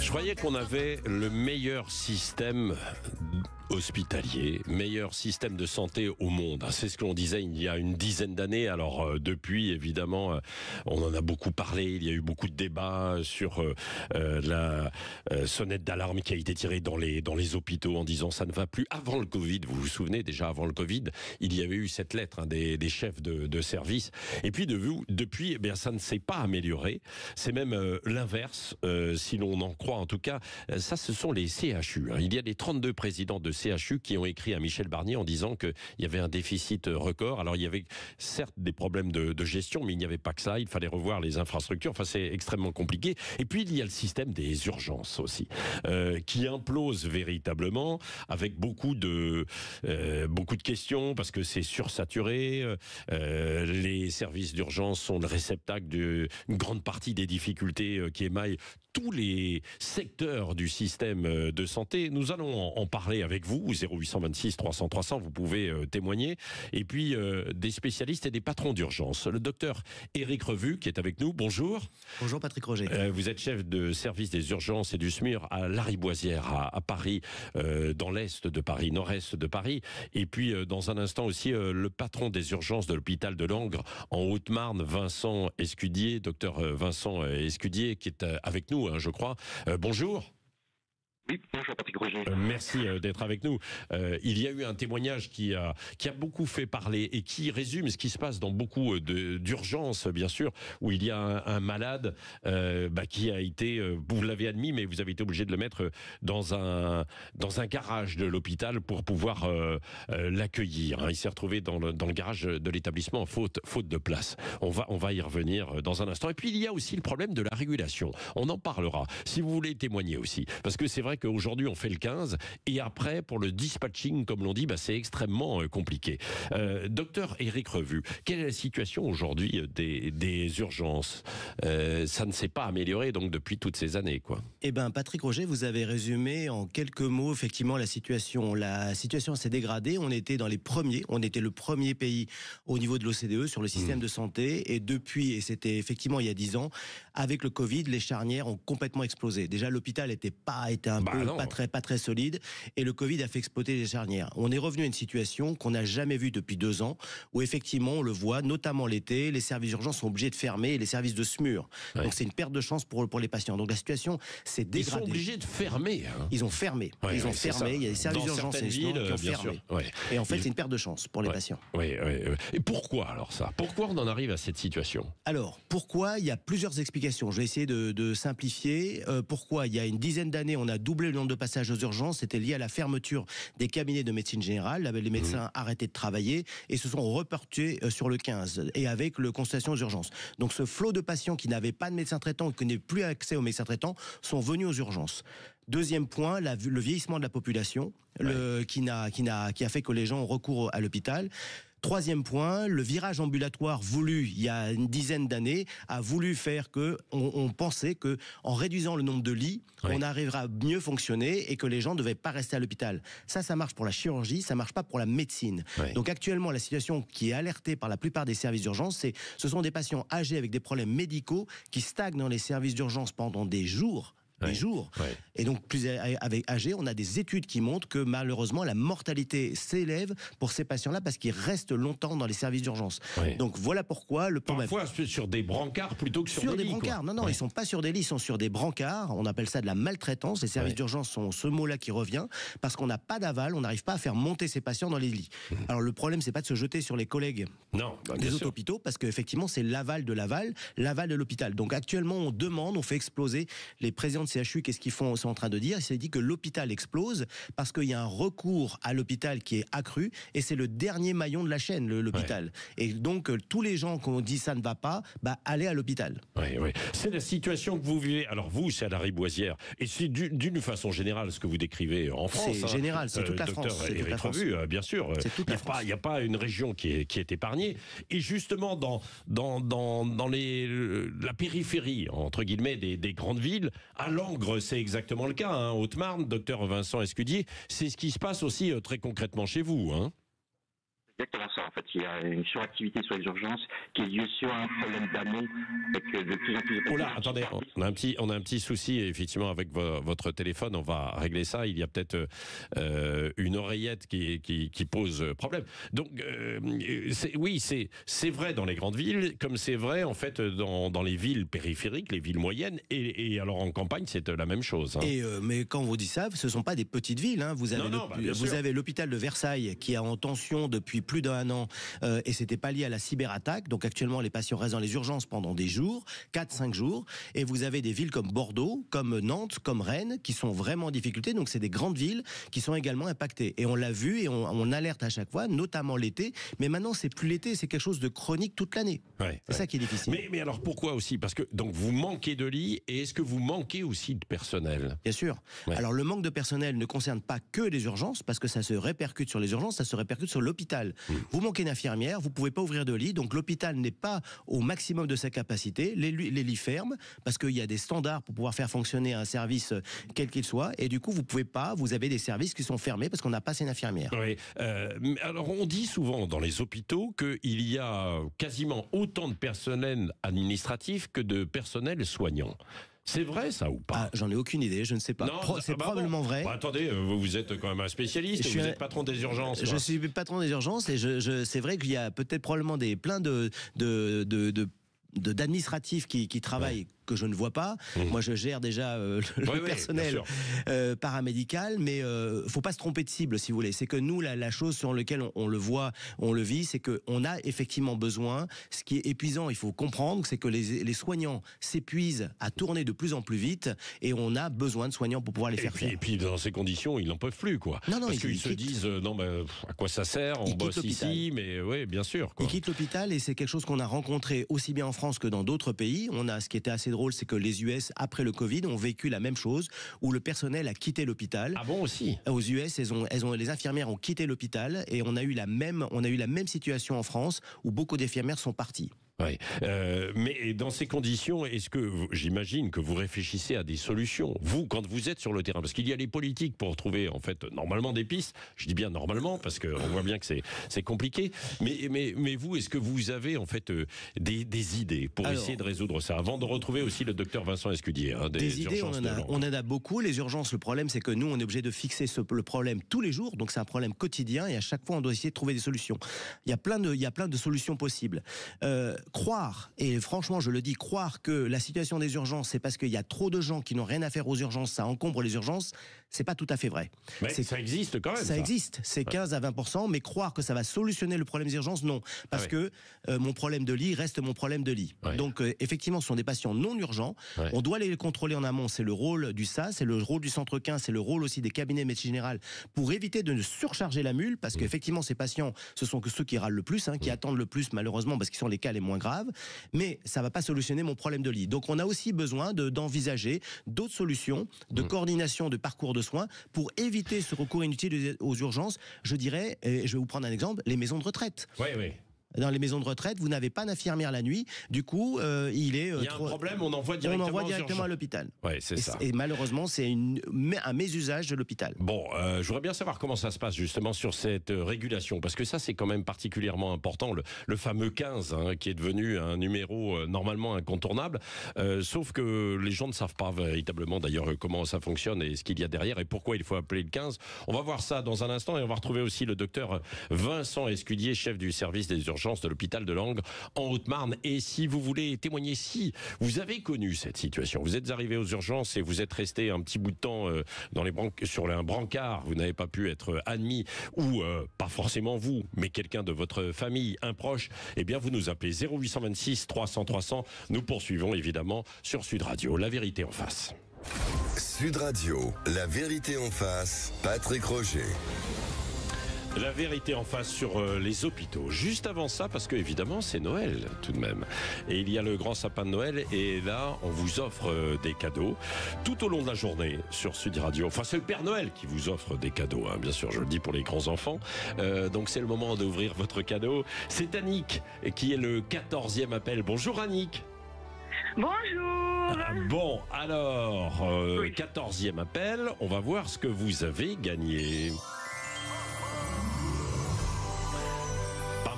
Je croyais qu'on avait le meilleur système hospitalier, meilleur système de santé au monde. C'est ce que l'on disait il y a une dizaine d'années. Alors depuis, évidemment, on en a beaucoup parlé. Il y a eu beaucoup de débats sur la sonnette d'alarme qui a été tirée dans les hôpitaux en disant ça ne va plus. Avant le Covid, vous vous souvenez, déjà avant le Covid, il y avait eu cette lettre des chefs de service. Et puis depuis, eh bien, ça ne s'est pas amélioré. C'est même l'inverse, si l'on en croit. En tout cas, ça, ce sont les CHU. Il y a des 32 présidents de CHU qui ont écrit à Michel Barnier en disant qu'il y avait un déficit record. Alors, il y avait certes des problèmes de gestion, mais il n'y avait pas que ça. Il fallait revoir les infrastructures. Enfin, c'est extrêmement compliqué. Et puis, il y a le système des urgences aussi, qui implose véritablement, avec beaucoup de questions, parce que c'est sursaturé. Les services d'urgence sont le réceptacle d'une grande partie des difficultés qui émaillent tous les secteurs du système de santé. Nous allons en parler avec vous, 0826 300 300, vous pouvez témoigner. Et puis, des spécialistes et des patrons d'urgence. Le docteur Éric Revu, qui est avec nous, bonjour. Bonjour Patrick Roger. Vous êtes chef de service des urgences et du SMUR à Lariboisière, à Paris, dans l'est de Paris, nord-est de Paris. Et puis, dans un instant aussi, le patron des urgences de l'hôpital de Langres, en Haute-Marne, Vincent Escudier, docteur Vincent Escudier, qui est avec nous, je crois. Bonjour. Oui, bonjour Patrick Roger. Merci d'être avec nous. Il y a eu un témoignage qui a beaucoup fait parler et qui résume ce qui se passe dans beaucoup d'urgences, bien sûr, où il y a un malade qui a été, vous l'avez admis, mais vous avez été obligé de le mettre dans un garage de l'hôpital pour pouvoir l'accueillir. Il s'est retrouvé dans le garage de l'établissement faute de place. On va y revenir dans un instant. Et puis il y a aussi le problème de la régulation. On en parlera, si vous voulez témoigner aussi. Parce que c'est vrai qu'aujourd'hui on fait le 15 et après pour le dispatching comme l'on dit, c'est extrêmement compliqué. Docteur Éric Revu, quelle est la situation aujourd'hui des urgences? Ça ne s'est pas amélioré donc depuis toutes ces années, quoi. Eh bien Patrick Roger, vous avez résumé en quelques mots effectivement la situation. La situation s'est dégradée, on était le premier pays au niveau de l'OCDE sur le système de santé, et depuis, et c'était effectivement il y a 10 ans, avec le Covid, les charnières ont complètement explosé. Déjà l'hôpital était pas très solide, et le Covid a fait exploser les charnières. On est revenu à une situation qu'on n'a jamais vue depuis 2 ans, où effectivement on le voit, notamment l'été, les services d'urgence sont obligés de fermer, et les services de SMUR. Ouais. Donc c'est une perte de chance pour les patients. Donc la situation s'est dégradée. Ils sont obligés de fermer. Ils ont fermé. Ils ont fermé. Il y a des services d'urgence qui ont fermé. Et en fait, c'est une perte de chance pour les patients. Et pourquoi alors ça? Pourquoi on en arrive à cette situation? Alors, pourquoi? Il y a plusieurs explications. Je vais essayer de simplifier. Pourquoi? Il y a une dizaine d'années, on a doublé le nombre de passages aux urgences. C'était lié à la fermeture des cabinets de médecine générale. Les médecins arrêtaient de travailler et se sont reportés sur le 15 et avec le consultation aux urgences. Donc ce flot de patients qui n'avaient pas de médecin traitant et qui n'avaient plus accès aux médecins traitants sont venus aux urgences. Deuxième point, le vieillissement de la population, qui a fait que les gens ont recours à l'hôpital. Troisième point, le virage ambulatoire voulu il y a une dizaine d'années a voulu faire que on pensait que en réduisant le nombre de lits, on arrivera à mieux fonctionner et que les gens ne devaient pas rester à l'hôpital. Ça marche pour la chirurgie, ça marche pas pour la médecine. Donc actuellement, la situation qui est alertée par la plupart des services d'urgence, ce sont des patients âgés avec des problèmes médicaux qui stagnent dans les services d'urgence pendant des jours. Et donc plus avec âgés, on a des études qui montrent que malheureusement la mortalité s'élève pour ces patients-là parce qu'ils restent longtemps dans les services d'urgence. Donc voilà pourquoi le problème. Parfois sur des brancards plutôt que sur des lits. Sur des brancards. Non, ils sont pas sur des lits, ils sont sur des brancards. On appelle ça de la maltraitance. Les services d'urgence sont ce mot-là qui revient parce qu'on n'a pas d'aval, on n'arrive pas à faire monter ces patients dans les lits. Alors le problème, c'est pas de se jeter sur les collègues des autres hôpitaux, parce qu'effectivement c'est l'aval de l'hôpital. Donc actuellement on fait exploser les présidents de CHU. Qu'est-ce qu'ils sont en train de dire? Ils se disent que l'hôpital explose parce qu'il y a un recours à l'hôpital qui est accru, et c'est le dernier maillon de la chaîne, l'hôpital. Et donc tous les gens qu'on dit ça ne va pas, allez à l'hôpital. C'est la situation que vous vivez. Alors vous, c'est à Lariboisière, et c'est d'une façon générale ce que vous décrivez en France. C'est général, c'est toute la France. Docteur Éric Revu, bien sûr. Il n'y a pas une région qui est épargnée. Et justement dans la périphérie entre guillemets des grandes villes, à Langres, c'est exactement le cas. Haute-Marne, docteur Vincent Escudier, c'est ce qui se passe aussi très concrètement chez vous. Exactement ça, en fait. Il y a une suractivité sur les urgences qui est due sur un problème d'amont avec de plus en plus de Oh là, patients. attendez, on a un petit souci effectivement avec votre téléphone. On va régler ça. Il y a peut-être une oreillette qui pose problème. Donc oui, c'est vrai dans les grandes villes, comme c'est vrai en fait dans les villes périphériques, les villes moyennes, et alors en campagne c'est la même chose. Hein. Mais quand vous dites ça, ce sont pas des petites villes. Hein. Vous Non, avez l'hôpital de Versailles qui est en tension depuis plus d'1 an et c'était pas lié à la cyberattaque. Donc actuellement, les patients restent dans les urgences pendant des jours, 4-5 jours. Et vous avez des villes comme Bordeaux, comme Nantes, comme Rennes qui sont vraiment en difficulté. Donc c'est des grandes villes qui sont également impactées. Et on l'a vu et on alerte à chaque fois, notamment l'été. Mais maintenant, c'est plus l'été, c'est quelque chose de chronique toute l'année. C'est ça qui est difficile. Mais alors pourquoi aussi? Parce que donc vous manquez de lits et est-ce que vous manquez aussi de personnel? Bien sûr. Ouais. Alors le manque de personnel ne concerne pas que les urgences parce que ça se répercute sur les urgences, ça se répercute sur l'hôpital. Vous manquez d'infirmières, vous pouvez pas ouvrir de lits, donc l'hôpital n'est pas au maximum de sa capacité. Les lits ferment parce qu'il y a des standards pour pouvoir faire fonctionner un service quel qu'il soit, et du coup vous pouvez pas. Vous avez des services qui sont fermés parce qu'on n'a pas assez d'infirmières. Oui. Alors on dit souvent dans les hôpitaux qu'il y a quasiment autant de personnel administratif que de personnel soignant. C'est vrai ça ou pas? J'en ai aucune idée, je ne sais pas. C'est probablement vrai. Attendez, vous êtes quand même un spécialiste, vous êtes patron des urgences. Je suis patron des urgences et c'est vrai qu'il y a peut-être probablement plein d'administratifs qui travaillent que je ne vois pas. Moi, je gère déjà le personnel paramédical, mais faut pas se tromper de cible, si vous voulez. C'est que nous, la chose sur laquelle on le voit, on le vit, c'est qu'on a effectivement besoin. Ce qui est épuisant, il faut comprendre, c'est que les soignants s'épuisent à tourner de plus en plus vite, et on a besoin de soignants pour pouvoir les faire faire. Et puis, dans ces conditions, ils n'en peuvent plus, quoi. Non, parce qu'ils se disent, non, mais à quoi ça sert? On bosse ici, mais oui, bien sûr. Quoi. Ils quittent l'hôpital, et c'est quelque chose qu'on a rencontré aussi bien en France que dans d'autres pays. On a ce qui était assez drôle, c'est que les US, après le Covid, ont vécu la même chose, où le personnel a quitté l'hôpital. Ah bon aussi? Aux US, les infirmières ont quitté l'hôpital, et on a eu la même situation en France, où beaucoup d'infirmières sont parties. Oui. Mais dans ces conditions, est-ce que j'imagine que vous réfléchissez à des solutions, vous, quand vous êtes sur le terrain, parce qu'il y a les politiques pour trouver en fait normalement des pistes. Je dis bien normalement parce qu'on voit bien que c'est compliqué. Mais vous, est-ce que vous avez en fait des idées pour essayer de résoudre ça, avant de retrouver aussi le docteur Vincent Escudier, des idées, on en a beaucoup. Les urgences, le problème, c'est que nous, on est obligé de fixer le problème tous les jours, donc c'est un problème quotidien, et à chaque fois, on doit essayer de trouver des solutions. Il y a plein de solutions possibles. Croire, et franchement je le dis, croire que la situation des urgences c'est parce qu'il y a trop de gens qui n'ont rien à faire aux urgences, ça encombre les urgences, c'est pas tout à fait vrai. Mais ça existe quand même. Ça existe, c'est 15 à 20%, mais croire que ça va solutionner le problème des urgences, non. Parce que mon problème de lit reste mon problème de lit. Donc effectivement ce sont des patients non urgents, on doit les contrôler en amont, c'est le rôle du SAS, c'est le rôle du centre 15, c'est le rôle aussi des cabinets de médecine générale, pour éviter de ne surcharger la mule, parce qu'effectivement ces patients, ce sont que ceux qui râlent le plus, qui attendent le plus malheureusement, parce qu'ils sont les cas les moins graves, mais ça ne va pas solutionner mon problème de lit. Donc on a aussi besoin d'envisager d'autres solutions, de coordination de parcours de soins, pour éviter ce recours inutile aux urgences. Je dirais, et je vais vous prendre un exemple, les maisons de retraite. Oui. Dans les maisons de retraite, vous n'avez pas d'infirmière la nuit. Du coup, il y a un problème, on envoie directement à l'hôpital. Ouais, c'est ça. Et malheureusement, c'est un mésusage de l'hôpital. Bon, je voudrais bien savoir comment ça se passe justement sur cette régulation, parce que ça, c'est quand même particulièrement important. Le fameux 15, qui est devenu un numéro normalement incontournable. Sauf que les gens ne savent pas véritablement d'ailleurs comment ça fonctionne et ce qu'il y a derrière et pourquoi il faut appeler le 15. On va voir ça dans un instant et on va retrouver aussi le docteur Vincent Escudier, chef du service des urgences de l'hôpital de Langres en Haute-Marne. Et si vous voulez témoigner, si vous avez connu cette situation, vous êtes arrivé aux urgences et vous êtes resté un petit bout de temps sur un brancard, vous n'avez pas pu être admis, ou pas forcément vous, mais quelqu'un de votre famille, un proche, eh bien vous nous appelez 0826 300 300. Nous poursuivons évidemment sur Sud Radio, la vérité en face. Sud Radio, la vérité en face, Patrick Roger. La vérité en face sur les hôpitaux. Juste avant ça, parce que évidemment c'est Noël tout de même. Et il y a le grand sapin de Noël et là on vous offre des cadeaux tout au long de la journée sur Sud Radio. Enfin c'est le Père Noël qui vous offre des cadeaux, bien sûr je le dis pour les grands enfants. Donc c'est le moment d'ouvrir votre cadeau. C'est Annick qui est le 14e appel. Bonjour Annick. Bonjour. Bon alors, 14e appel, on va voir ce que vous avez gagné.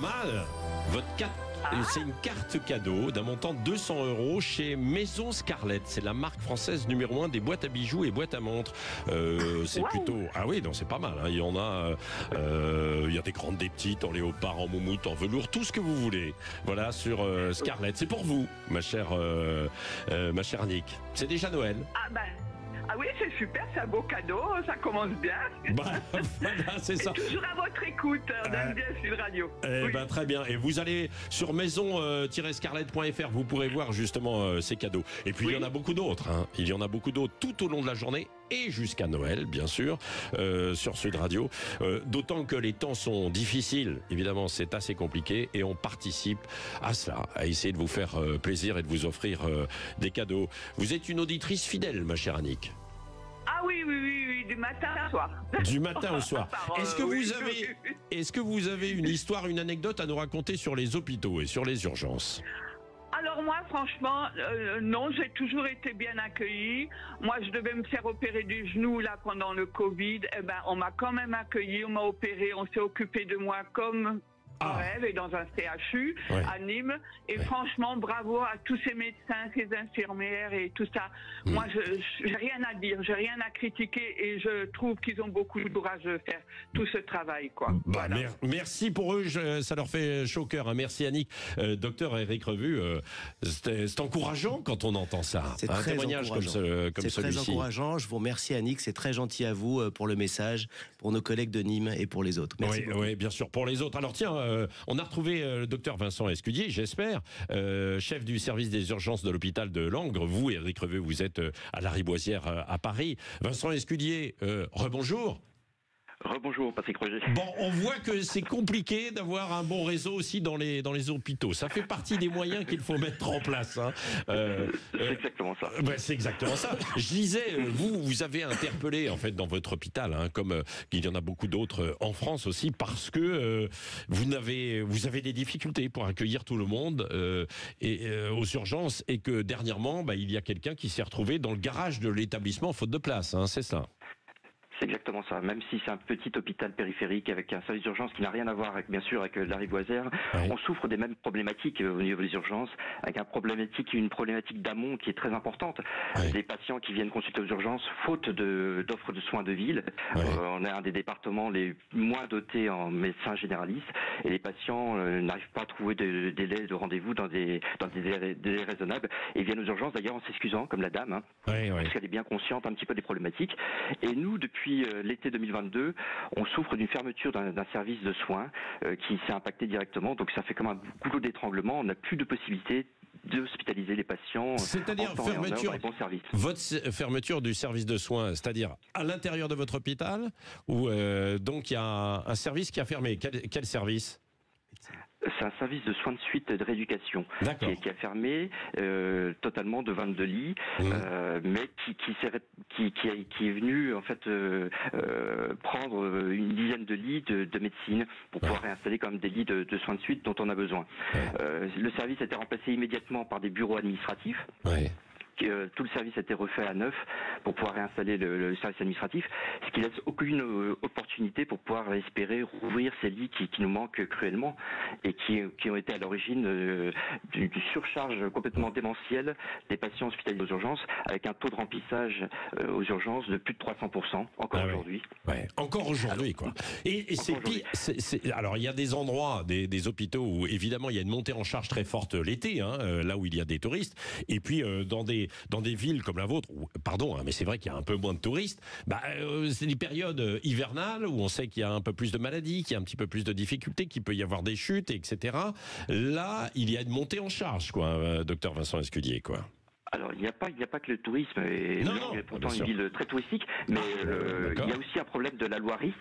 mal. C'est une carte cadeau d'un montant de 200 € chez Maison Scarlett. C'est la marque française numéro 1 des boîtes à bijoux et boîtes à montres. C'est plutôt... Ah oui, non, c'est pas mal. Hein. Il y en a... il y a des grandes, des petites, en léopard, en moumoute, en velours, tout ce que vous voulez. Voilà, sur Scarlett. C'est pour vous, ma chère Annick. C'est déjà Noël. Ah oui, c'est super, c'est un beau cadeau, ça commence bien. Voilà, c'est ça. Toujours à votre écoute, d'Aime bien Sud Radio. Très bien. Et vous allez sur maison-scarlett.fr, vous pourrez voir justement ces cadeaux. Et puis il y en a beaucoup d'autres. Hein. Il y en a beaucoup d'autres tout au long de la journée et jusqu'à Noël, bien sûr, sur Sud Radio. D'autant que les temps sont difficiles. Évidemment, c'est assez compliqué et on participe à cela, à essayer de vous faire plaisir et de vous offrir des cadeaux. Vous êtes une auditrice fidèle, ma chère Annick. Ah oui, du matin au soir. Du matin au soir. Est-ce que vous avez une histoire, une anecdote à nous raconter sur les hôpitaux et sur les urgences ? Alors moi, franchement, non, j'ai toujours été bien accueillie. Moi, je devais me faire opérer du genou là pendant le Covid. On m'a quand même accueillie, on m'a opéré, on s'est occupé de moi comme rêve et dans un CHU à Nîmes. Et franchement, bravo à tous ces médecins, ces infirmières et tout ça. Moi, j'ai rien à dire, j'ai rien à critiquer et je trouve qu'ils ont beaucoup de courage de faire tout ce travail, quoi. Voilà. Merci pour eux, ça leur fait chaud au cœur. Hein. Merci Annick. Docteur Éric Revue, c'est encourageant quand on entend ça. C'est un très témoignage comme celui-ci. C'est très encourageant. Je vous remercie Annick, c'est très gentil à vous pour le message, pour nos collègues de Nîmes et pour les autres. Merci beaucoup. Oui, bien sûr, pour les autres. Alors tiens, on a retrouvé le docteur Vincent Escudier, j'espère, chef du service des urgences de l'hôpital de Langres. Vous, Éric Revue, vous êtes à la Riboisière à Paris. Vincent Escudier, rebonjour. Rebonjour Patrick Roger. Bon, on voit que c'est compliqué d'avoir un bon réseau aussi dans les hôpitaux. Ça fait partie des moyens qu'il faut mettre en place. Hein. C'est exactement ça. C'est exactement ça. Je disais, vous avez interpellé en fait dans votre hôpital, hein, comme il y en a beaucoup d'autres en France aussi, parce que vous avez des difficultés pour accueillir tout le monde aux urgences et que dernièrement, il y a quelqu'un qui s'est retrouvé dans le garage de l'établissement faute de place. Hein, c'est ça. C'est exactement ça. Même si c'est un petit hôpital périphérique avec un service d'urgence qui n'a rien à voir avec, bien sûr, avec la Riboisière, on souffre des mêmes problématiques au niveau des urgences, avec une problématique d'amont qui est très importante. Des patients qui viennent consulter aux urgences faute d'offres de soins de ville. On est un des départements les moins dotés en médecins généralistes et les patients n'arrivent pas à trouver de délai de rendez-vous dans des délais raisonnables et viennent aux urgences d'ailleurs en s'excusant, comme la dame, parce qu'elle est bien consciente un petit peu des problématiques. Et nous, depuis l'été 2022, on souffre d'une fermeture d'un service de soins qui s'est impacté directement. Donc ça fait comme un goulot d'étranglement. On n'a plus de possibilité d'hospitaliser les patients. C'est-à-dire votre fermeture du service de soins, c'est-à-dire à l'intérieur de votre hôpital ou donc il y a un service qui a fermé. Quel service ? C'est un service de soins de suite et de rééducation qui a fermé totalement de 22 lits, mais qui est venu en fait prendre une dizaine de lits de médecine pour pouvoir réinstaller quand même des lits de soins de suite dont on a besoin. Le service a été remplacé immédiatement par des bureaux administratifs. Tout le service a été refait à neuf pour pouvoir réinstaller le service administratif, ce qui laisse aucune opportunité pour pouvoir espérer rouvrir ces lits qui nous manquent cruellement et qui ont été à l'origine d'une surcharge complètement démentielle des patients hospitalisés aux urgences, avec un taux de remplissage aux urgences de plus de 300% encore aujourd'hui. Encore aujourd'hui, quoi. Et c'est pire. Alors il y a des endroits, des hôpitaux où évidemment il y a une montée en charge très forte l'été, là où il y a des touristes, et puis dans des villes comme la vôtre, mais c'est vrai qu'il y a un peu moins de touristes, c'est des périodes hivernales où on sait qu'il y a un peu plus de maladies, qu'il y a un petit peu plus de difficultés, qu'il peut y avoir des chutes, etc. Là, il y a une montée en charge, quoi, docteur Vincent Escudier, quoi. Alors, il n'y a pas que le tourisme, et Langres est pourtant une ville très touristique, mais il y a aussi un problème de la loi RIS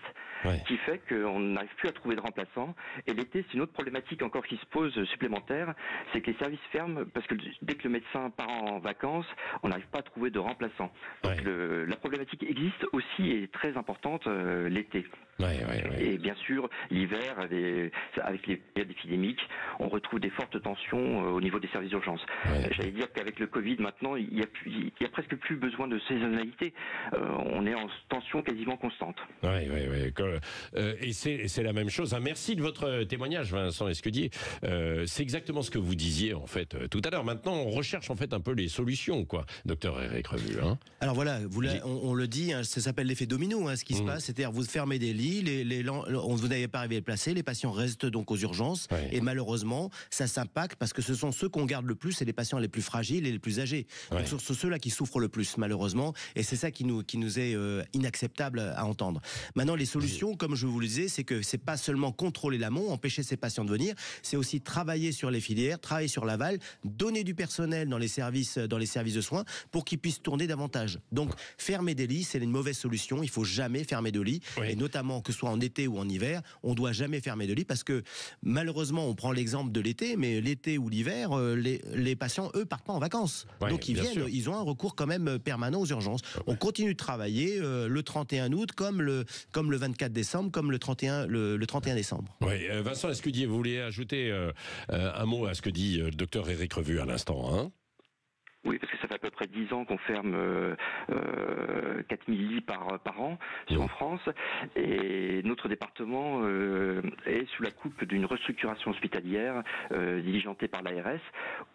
qui fait qu'on n'arrive plus à trouver de remplaçants. Et l'été, c'est une autre problématique encore qui se pose supplémentaire, c'est que les services ferment parce que dès que le médecin part en vacances, on n'arrive pas à trouver de remplaçants. Donc la problématique existe aussi et est très importante l'été. Et bien sûr, l'hiver, avec les périodes épidémiques, on retrouve des fortes tensions au niveau des services d'urgence. J'allais dire qu'avec le Covid, maintenant, il y a presque plus besoin de saisonnalité. On est en tension quasiment constante. Et c'est la même chose. Merci de votre témoignage, Vincent Escudier. C'est exactement ce que vous disiez, en fait, tout à l'heure. Maintenant, on recherche, en fait, un peu les solutions, quoi, docteur Éric Revue. Alors voilà, on le dit, ça s'appelle l'effet domino, ce qui se passe. C'est-à-dire, vous fermez des lits, vous n'avez pas arrivé à les placer, les patients restent donc aux urgences, et malheureusement, ça s'impacte parce que ce sont ceux qu'on garde le plus, c'est les patients les plus fragiles et les plus âgés. Donc ce sont ceux-là qui souffrent le plus, malheureusement, et c'est ça qui nous est inacceptable à entendre. Maintenant, les solutions, comme je vous le disais, c'est que c'est pas seulement contrôler l'amont, empêcher ces patients de venir, c'est aussi travailler sur les filières, travailler sur l'aval, donner du personnel dans les services de soins pour qu'ils puissent tourner davantage. Donc, fermer des lits, c'est une mauvaise solution. Il faut jamais fermer de lits, et notamment que ce soit en été ou en hiver, on doit jamais fermer de lits parce que malheureusement, on prend l'exemple de l'été, mais l'été ou l'hiver, les patients, eux, partent pas en vacances. Donc ils viennent, ils ont un recours quand même permanent aux urgences. On continue de travailler le 31 août comme le 24 décembre, comme le 31 décembre. Vincent Escudier, vous voulez ajouter un mot à ce que dit le docteur Éric Revue à l'instant, Oui, parce que ça fait à peu près 10 ans qu'on ferme 4000 lits par an en France, et notre département est sous la coupe d'une restructuration hospitalière diligentée par l'ARS,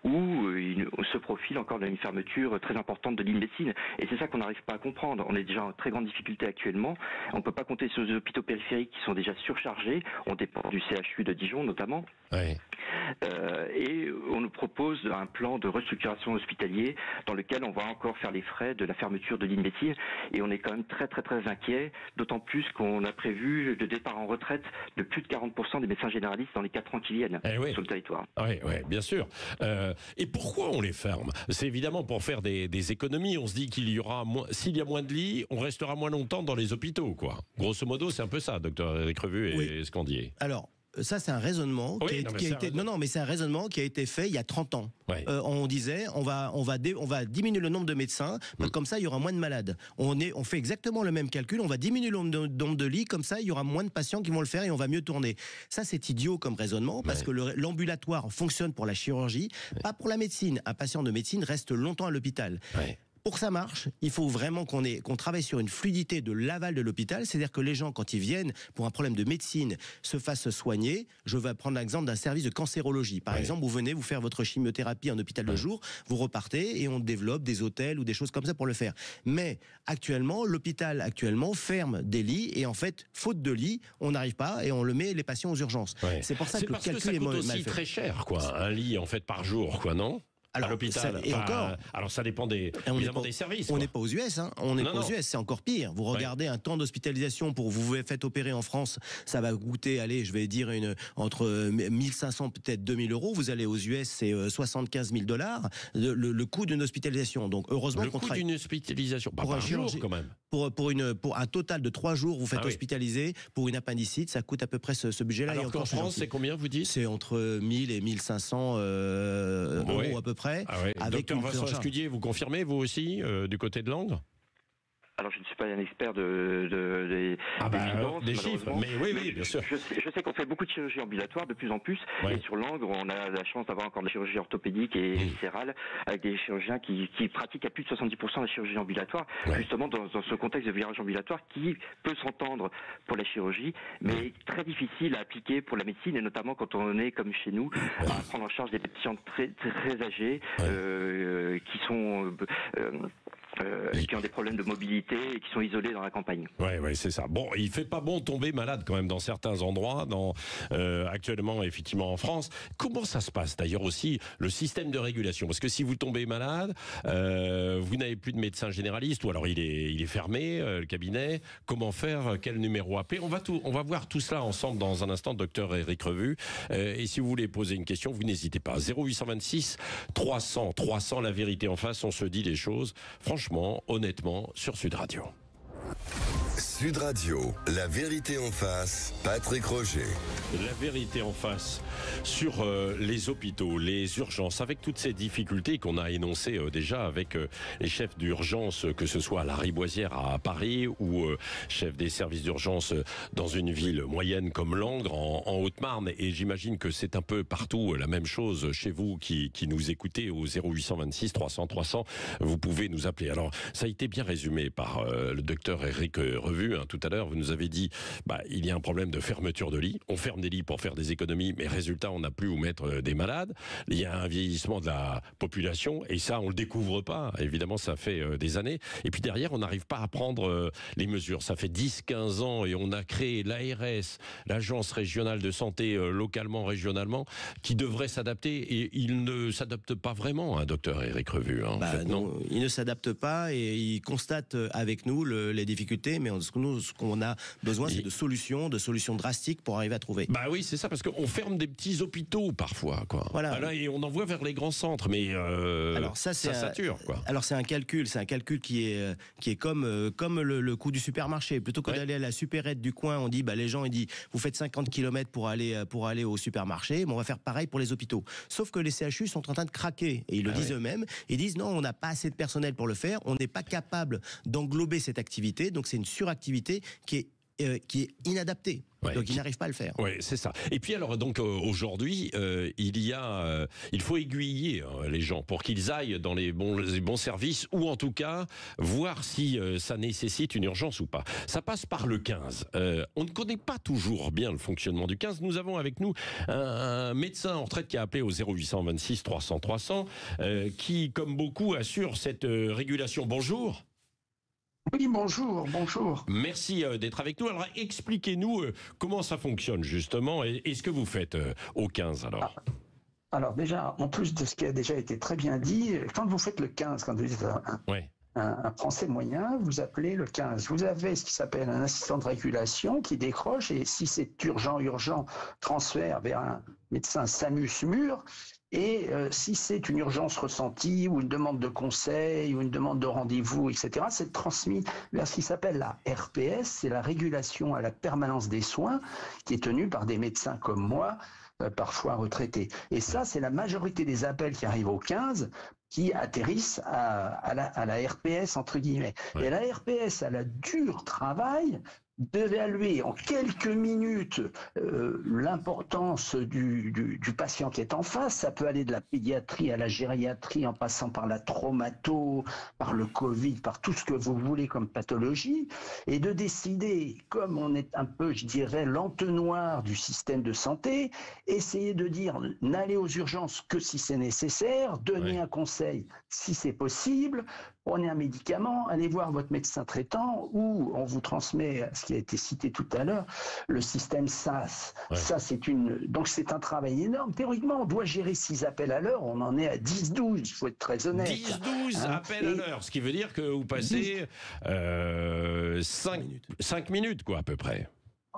où il se profile encore une fermeture très importante de lits de médecine. Et c'est ça qu'on n'arrive pas à comprendre. On est déjà en très grande difficulté actuellement. On ne peut pas compter sur les hôpitaux périphériques qui sont déjà surchargés. On dépend du CHU de Dijon notamment. Et on nous propose un plan de restructuration hospitalier dans lequel on va encore faire les frais de la fermeture de lits de médecine, et on est quand même très très très inquiet, d'autant plus qu'on a prévu le départ en retraite de plus de 40% des médecins généralistes dans les 4 ans qui viennent sur le territoire. Bien sûr. Et pourquoi on les ferme? C'est évidemment pour faire des économies. On se dit qu'il y aura s'il y a moins de lits, on restera moins longtemps dans les hôpitaux, quoi. Grosso modo, c'est un peu ça, docteur Éric Revue et Escudier. Alors, ça, c'est un raisonnement c'est un raisonnement qui a été fait il y a 30 ans. On disait, on va diminuer le nombre de médecins, comme ça, il y aura moins de malades. On fait exactement le même calcul, on va diminuer le nombre de lits, comme ça, il y aura moins de patients qui vont le faire et on va mieux tourner. Ça, c'est idiot comme raisonnement, parce que l'ambulatoire fonctionne pour la chirurgie, pas pour la médecine. Un patient de médecine reste longtemps à l'hôpital. Pour que ça marche, il faut vraiment qu'on travaille sur une fluidité de l'aval de l'hôpital, c'est-à-dire que les gens, quand ils viennent pour un problème de médecine, se fassent soigner. Je vais prendre l'exemple d'un service de cancérologie. Par exemple, vous venez vous faire votre chimiothérapie en hôpital de jour, vous repartez et on développe des hôtels ou des choses comme ça pour le faire. Mais actuellement, l'hôpital ferme des lits et en fait, faute de lits, on n'arrive pas et on le met les patients aux urgences. C'est pour ça que le calcul est mal fait. C'est aussi très cher, quoi, un lit en fait par jour, quoi, non? Alors, à l'hôpital. Alors ça dépend évidemment des services. On n'est pas aux US, On n'est pas aux US, c'est encore pire. Vous regardez un temps d'hospitalisation pour vous faites opérer en France, ça va coûter, je vais dire entre 1500 peut-être 2000 euros. Vous allez aux US, c'est 75 000 $. Le coût d'une hospitalisation. Donc heureusement qu'on travaille. Le coût d'une hospitalisation, pas par jour quand même. Pour un total de 3 jours, vous faites hospitaliser pour une appendicite, ça coûte à peu près ce budget-là. Alors qu'en France, c'est combien, vous dites? C'est entre 1000 et 1500 euros à peu près. Docteur Vincent Escudier, vous confirmez, vous aussi, du côté de Langres? Alors, je ne suis pas un expert des chiffres, mais oui, bien sûr. Je sais qu'on fait beaucoup de chirurgie ambulatoire de plus en plus, et sur Langres, on a la chance d'avoir encore de la chirurgie orthopédique et viscérale, avec des chirurgiens qui pratiquent à plus de 70% la chirurgie ambulatoire, justement dans ce contexte de virage ambulatoire qui peut s'entendre pour la chirurgie, mais très difficile à appliquer pour la médecine, et notamment quand on est, comme chez nous, à prendre en charge des patients très, très âgés, qui sont... qui ont des problèmes de mobilité et qui sont isolés dans la campagne. Oui, c'est ça. Bon, il fait pas bon tomber malade quand même dans certains endroits, actuellement effectivement en France. Comment ça se passe d'ailleurs aussi le système de régulation? Parce que si vous tombez malade, vous n'avez plus de médecin généraliste, ou alors il est fermé, le cabinet. Comment faire? Quel numéro appeler? On va voir tout cela ensemble dans un instant, docteur Éric Revue. Et si vous voulez poser une question, vous n'hésitez pas. 0826 300 300, la vérité en face, on se dit les choses. Franchement, honnêtement, sur Sud Radio. Sud Radio, la vérité en face, Patrick Roger. La vérité en face sur les hôpitaux, les urgences, avec toutes ces difficultés qu'on a énoncées déjà avec les chefs d'urgence, que ce soit à la Riboisière à Paris ou chef des services d'urgence dans une ville moyenne comme Langres en Haute-Marne. Et j'imagine que c'est un peu partout la même chose chez vous qui nous écoutez au 0826 300 300. Vous pouvez nous appeler. Alors, ça a été bien résumé par le docteur Eric Revu. Tout à l'heure, vous nous avez dit il y a un problème de fermeture de lits. On ferme des lits pour faire des économies, mais résultat, on n'a plus où mettre des malades. Il y a un vieillissement de la population, et ça, on le découvre pas. Évidemment, ça fait des années. Et puis derrière, on n'arrive pas à prendre les mesures. Ça fait 10-15 ans, et on a créé l'ARS, l'Agence régionale de santé, localement, régionalement, qui devrait s'adapter, et il ne s'adapte pas vraiment, docteur Eric Revu. Non, il ne s'adapte pas, et il constate avec nous les difficultés, mais ce qu'on a besoin, c'est de solutions drastiques pour arriver à trouver. Oui, c'est ça, parce qu'on ferme des petits hôpitaux parfois, quoi. Voilà. Et on envoie vers les grands centres, mais alors ça sature, quoi. Alors c'est un calcul qui est comme le coût du supermarché. Plutôt que d'aller à la supérette du coin, on dit les gens, vous faites 50 km pour aller au supermarché, mais on va faire pareil pour les hôpitaux. Sauf que les CHU sont en train de craquer, et ils le disent eux-mêmes. Ils disent non, on n'a pas assez de personnel pour le faire, on n'est pas capable d'englober cette activité, donc c'est une suractivité qui est inadaptée. Donc ils n'arrivent pas à le faire. Oui, c'est ça. Et puis alors donc aujourd'hui, il faut aiguiller les gens pour qu'ils aillent dans les bons services, ou en tout cas voir si ça nécessite une urgence ou pas. Ça passe par le 15. On ne connaît pas toujours bien le fonctionnement du 15. Nous avons avec nous un médecin en retraite qui a appelé au 0826 300 300, qui, comme beaucoup, assure cette régulation. Bonjour. Oui, bonjour. Merci d'être avec nous. Alors, expliquez-nous comment ça fonctionne, justement, et ce que vous faites au 15, alors. Alors, déjà, en plus de ce qui a déjà été très bien dit, quand vous faites le 15, quand vous êtes un Français moyen, vous appelez le 15. Vous avez ce qui s'appelle un assistant de régulation qui décroche, et si c'est urgent, transfert vers un médecin SAMU-SMUR. Et si c'est une urgence ressentie ou une demande de conseil ou une demande de rendez-vous, etc., c'est transmis vers ce qui s'appelle la RPS, c'est la régulation à la permanence des soins, qui est tenue par des médecins comme moi, parfois retraités. Et ça, c'est la majorité des appels qui arrivent au 15 qui atterrissent à la RPS, entre guillemets. Et la RPS a le dur travail d'évaluer en quelques minutes l'importance du patient qui est en face. Ça peut aller de la pédiatrie à la gériatrie, en passant par la traumato, par le Covid, par tout ce que vous voulez comme pathologie, et de décider, comme on est un peu, je dirais, l'entonnoir du système de santé, essayer de dire n'allez aux urgences que si c'est nécessaire, donner un conseil si c'est possible, prenez un médicament, allez voir votre médecin traitant, ou on vous transmet ce qui a été cité tout à l'heure, le système SAS. Ça, donc c'est un travail énorme. Théoriquement, on doit gérer 6 appels à l'heure, on en est à 10-12, il faut être très honnête. 10-12 appels à l'heure, ce qui veut dire que vous passez 5 minutes, quoi, à peu près.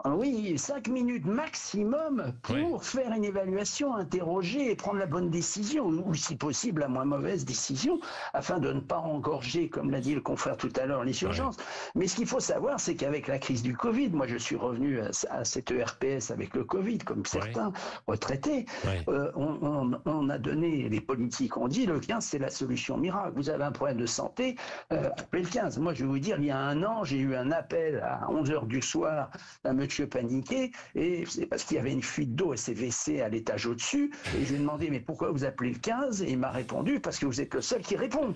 Oui, 5 minutes maximum pour faire une évaluation, interroger et prendre la bonne décision, ou si possible la moins mauvaise décision, afin de ne pas engorger, comme l'a dit le confrère tout à l'heure, les urgences. Mais ce qu'il faut savoir, c'est qu'avec la crise du Covid, moi je suis revenu à cette RPS avec le Covid, comme certains retraités, on a donné, les politiques ont dit, le 15 c'est la solution miracle. Vous avez un problème de santé, appelez le 15. Moi je vais vous dire, il y a un an, j'ai eu un appel à 11h du soir d'un monsieur paniqué, et c'est parce qu'il y avait une fuite d'eau à ses WC à l'étage au-dessus, et je lui ai demandé mais pourquoi vous appelez le 15, et il m'a répondu parce que vous êtes le seul qui répond.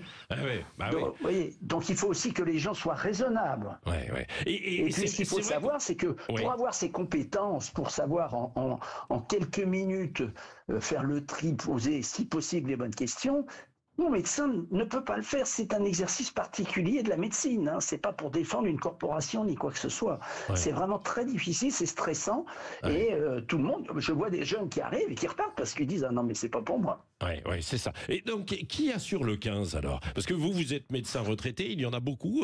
Donc, voyez, donc il faut aussi que les gens soient raisonnables. Et puis ce qu'il faut savoir, c'est que pour avoir ces compétences, pour savoir en quelques minutes faire le tri, poser si possible les bonnes questions, mon médecin ne peut pas le faire. C'est un exercice particulier de la médecine. C'est pas pour défendre une corporation ni quoi que ce soit. C'est vraiment très difficile, c'est stressant. Et tout le monde, je vois des jeunes qui arrivent et qui repartent parce qu'ils disent ah non mais c'est pas pour moi. Ouais, c'est ça. Et donc, qui assure le 15 alors? Parce que vous êtes médecin retraité, il y en a beaucoup,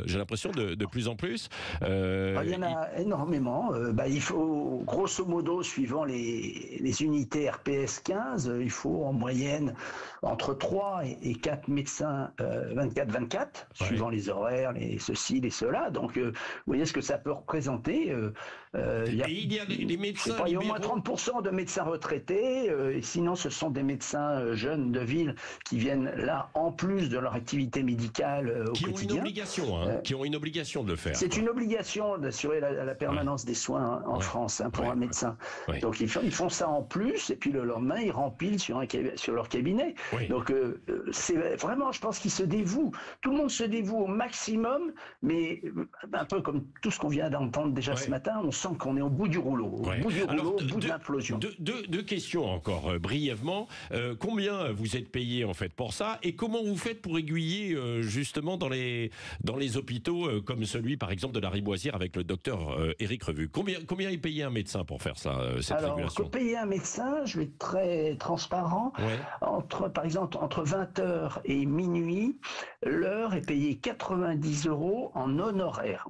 j'ai l'impression de plus en plus. Il y en a énormément. Il faut, grosso modo, suivant les unités RPS 15, il faut en moyenne entre 3 et 4 médecins 24-24, suivant les horaires, ceci, les cela. Donc, vous voyez ce que ça peut représenter. Il y a des médecins. Il y a au moins 30% de médecins retraités, et sinon, ce sont des médecins jeunes de ville qui viennent là en plus de leur activité médicale au quotidien. Qui ont une obligation de le faire. C'est une obligation d'assurer la permanence des soins en France pour un médecin. Donc ils font ça en plus et puis le lendemain ils remplissent sur leur cabinet. Donc c'est vraiment, je pense qu'ils se dévouent. Tout le monde se dévoue au maximum, mais un peu comme tout ce qu'on vient d'entendre déjà ce matin, on sent qu'on est au bout du rouleau, au bout de l'implosion. Deux questions encore brièvement. Combien vous êtes payé en fait pour ça et comment vous faites pour aiguiller justement dans les hôpitaux comme celui par exemple de la Riboisière avec le docteur Éric Revue. Combien est payé un médecin pour faire ça, cette régulation? Pour payer un médecin, je vais être très transparent. Par exemple, entre 20h et minuit, l'heure est payée 90 € en honoraire.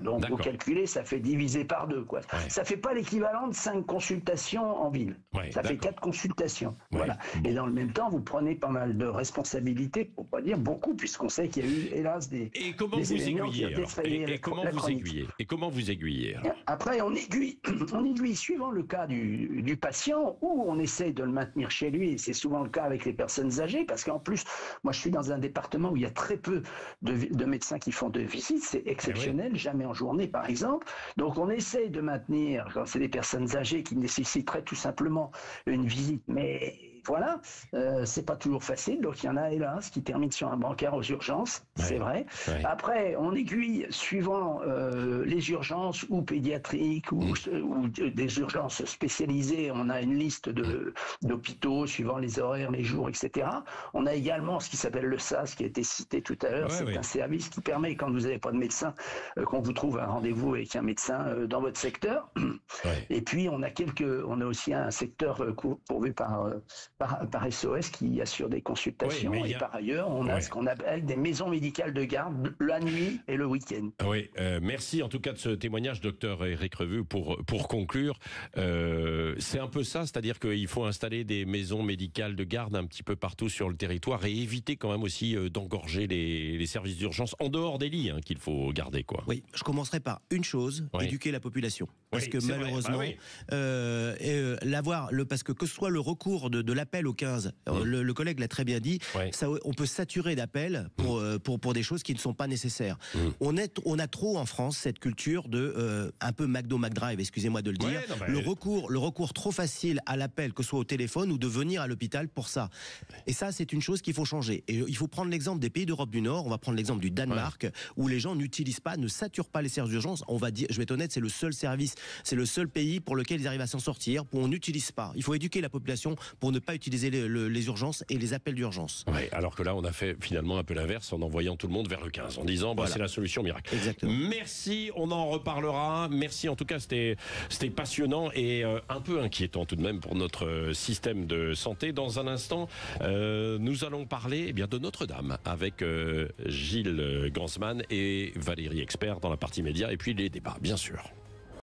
Donc vous calculez, ça fait diviser par 2. Ça fait pas l'équivalent de 5 consultations en ville. Ça fait 4 consultations. Voilà. Et dans le même temps, vous prenez pas mal de responsabilités, pour pas dire beaucoup, puisqu'on sait qu'il y a eu, hélas, des événements qui ont défrayé la chronique. Et comment vous aiguillez Après, on aiguille suivant le cas du patient, où on essaye de le maintenir chez lui, et c'est souvent le cas avec les personnes âgées, parce qu'en plus, moi je suis dans un département où il y a très peu de médecins qui font de visites, c'est exceptionnel, jamais en journée par exemple, donc on essaye de maintenir, quand c'est des personnes âgées qui nécessiteraient tout simplement une visite, mais voilà, c'est pas toujours facile, donc il y en a hélas qui terminent sur un brancard aux urgences, c'est vrai. Après, on aiguille suivant les urgences ou pédiatriques ou des urgences spécialisées, on a une liste d'hôpitaux suivant les horaires, les jours, etc. On a également ce qui s'appelle le SAS qui a été cité tout à l'heure, c'est un service qui permet, quand vous n'avez pas de médecin, qu'on vous trouve un rendez-vous avec un médecin dans votre secteur. Et puis on a aussi un secteur pourvu par SOS qui assure des consultations par ailleurs on a ce qu'on appelle des maisons médicales de garde la nuit et le week-end. Merci en tout cas de ce témoignage, docteur Éric Revue. Pour conclure, c'est un peu ça, c'est-à-dire qu'il faut installer des maisons médicales de garde un petit peu partout sur le territoire et éviter quand même aussi d'engorger les services d'urgence en dehors des lits qu'il faut garder. Oui, je commencerai par une chose, éduquer la population. Parce que malheureusement, parce que ce soit le recours de l'appel au 15, le collègue l'a très bien dit, on peut saturer d'appels pour des choses qui ne sont pas nécessaires. On a trop en France cette culture de un peu McDo, McDrive, excusez-moi de le dire, le recours trop facile à l'appel, que ce soit au téléphone ou de venir à l'hôpital pour ça. Et ça, c'est une chose qu'il faut changer. Et il faut prendre l'exemple des pays d'Europe du Nord, on va prendre l'exemple du Danemark, où les gens n'utilisent pas, ne saturent pas les services d'urgence. On va dire, je vais être honnête, c'est le seul service, c'est le seul pays pour lequel ils arrivent à s'en sortir, où on n'utilise pas. Il faut éduquer la population pour ne pas utiliser les urgences et les appels d'urgence. Alors que là, on a fait finalement un peu l'inverse en envoyant tout le monde vers le 15, en disant c'est la solution miracle. Exactement. Merci, on en reparlera. Merci en tout cas, c'était passionnant et un peu inquiétant tout de même pour notre système de santé. Dans un instant, nous allons parler de Notre-Dame avec Gilles Gansman et Valérie Expert dans la partie média et puis les débats, bien sûr.